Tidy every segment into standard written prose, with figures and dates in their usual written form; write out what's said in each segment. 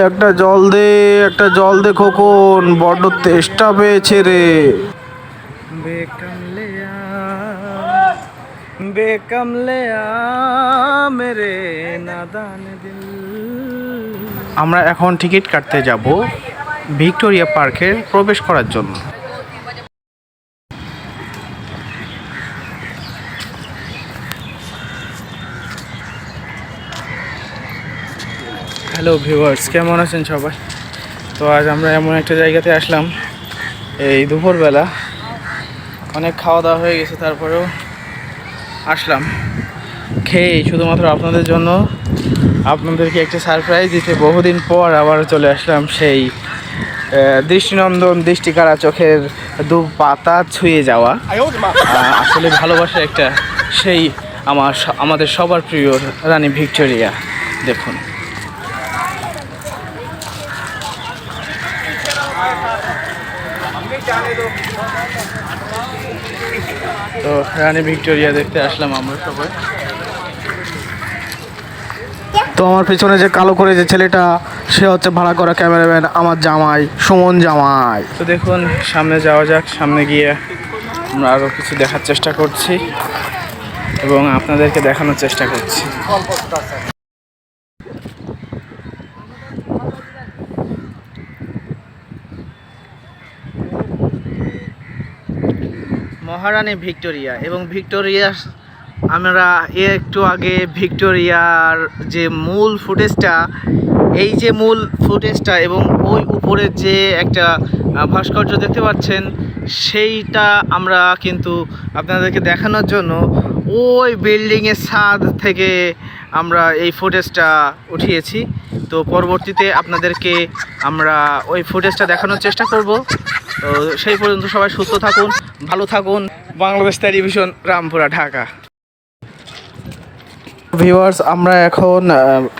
একটা জল দে, একটা জল দে খোকন, বড্ড তেষ্টা পেয়েছে রে। বেকামলেয়া বেকামলেয়া মেরে নাদান দিল। আমরা এখন টিকিট কাটতে যাব ভিক্টোরিয়া পার্কে প্রবেশ করার জন্য। হ্যালো ভিউয়ার্স, কেমন আছেন সবাই? তো আজ আমরা এমন একটা জায়গাতে আসলাম এই দুপুরবেলা, অনেক খাওয়া দাওয়া হয়ে গেছে, তারপরেও আসলাম খেয়ে শুধুমাত্র আপনাদের জন্য, আপনাদেরকে একটা সারপ্রাইজ দিতে। বহুদিন পর আবার চলে আসলাম সেই দৃষ্টিনন্দন, দৃষ্টিকাড়া, চোখের দু পাতা ছুঁয়ে যাওয়া আসলে ভালোবাসার একটা সেই আমাদের সবার প্রিয় রানী ভিক্টোরিয়া। দেখুন, তো রানী ভিক্টোরিয়া দেখতে আসলাম আমরা সবাই। তো আমার পিছনে যে কালো করে যে ছেলেটা, সে হচ্ছে ভাড়া করা ক্যামেরাম্যান, আমার জামাই, সুমন জামাই। তো দেখুন, সামনে যাওয়া যাক। সামনে গিয়ে আমরা আরও কিছু দেখার চেষ্টা করছি এবং আপনাদেরকে দেখানোর চেষ্টা করছি। মহারানী ভিক্টোরিয়া এবং ভিক্টোরিয়া, আমরা একটু আগে ভিক্টোরিয়ার যে মূল ফুটেজটা, এই যে মূল ফুটেজটা এবং ওই উপরের যে একটা ভাস্কর্য দেখতে পাচ্ছেন, সেইটা আমরা কিন্তু আপনাদেরকে দেখানোর জন্য ওই বিল্ডিংয়ের ছাদ থেকে আমরা এই ফুটেজটা উঠিয়েছি। তো পরবর্তীতে আপনাদেরকে আমরা ওই ফুটেজটা দেখানোর চেষ্টা করব। তো সেই পর্যন্ত সবাই সুস্থ থাকুন, ভালো থাকুন। বাংলাদেশ টেলিভিশন, রামপুরা, ঢাকা। ভিউয়ার্স, আমরা এখন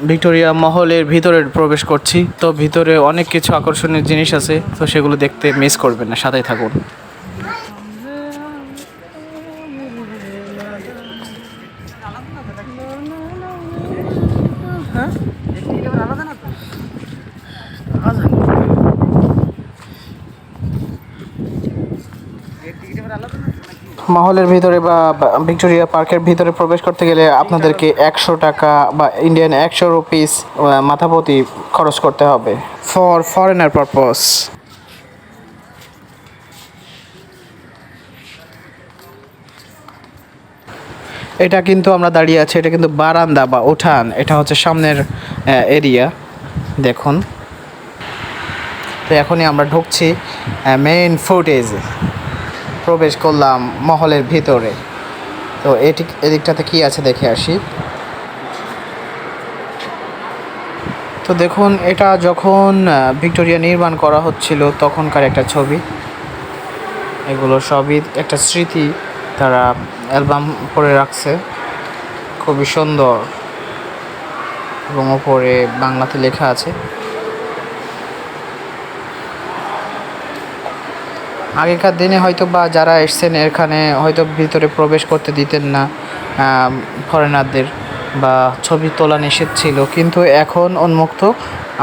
ভিক্টোরিয়া মহলের ভিতরে প্রবেশ করছি। তো ভিতরে অনেক কিছু আকর্ষণীয় জিনিস আছে, তো সেগুলো দেখতে মিস করবেন না, সাথেই থাকুন। মহলের ভিতরে বা ভিক্টোরিয়া পার্কের ভিতরে প্রবেশ করতে গেলে আপনাদেরকে 100 টাকা বা ইন্ডিয়ান 100 রুপিস মাথাপ্রতি খরচ করতে হবে ফর ফরেনার পারপস। এটা কিন্তু আমরা দাঁড়িয়ে আছি, এটা কিন্তু বারান্দা বা উঠান, এটা হচ্ছে সামনের এরিয়া। দেখুন, তো এখনই আমরা ঢুকছি মেইন ফুটেজে, প্রবেশ করলাম মহলের ভিতরে। তো এদিকটাতে কি আছে দেখে আসি। তো দেখুন, এটা যখন ভিক্টোরিয়া নির্মাণ করা হচ্ছিল তখনকার একটা ছবি। এগুলো সবই একটা স্মৃতি, তারা অ্যালবাম করে রাখছে, খুবই সুন্দর এবং ওপরে বাংলাতে লেখা আছে। আগেকার দিনে হয়তো বা যারা এসছেন এখানে হয়তো ভিতরে প্রবেশ করতে দিতেন না ফরেনারদের, বা ছবি তোলা নিষেধ ছিল, কিন্তু এখন উন্মুক্ত।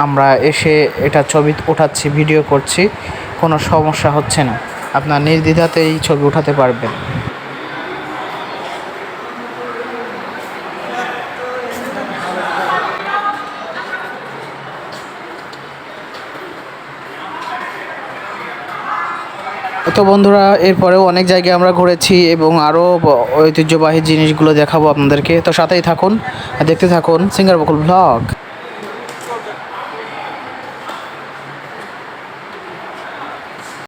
আমরা এসে এটা ছবি ওঠাচ্ছি, ভিডিও করছি, কোনো সমস্যা হচ্ছে না। আপনার নির্দ্বিধাতেই ছবি উঠাতে পারবেন। তো বন্ধুরা, এরপরেও অনেক জায়গায় আমরা ঘুরেছি এবং আরও ঐতিহ্যবাহী জিনিসগুলো দেখাবো আপনাদেরকে। তো সাথেই থাকুন, দেখতে থাকুন সিঙ্গার বকুল ব্লগ।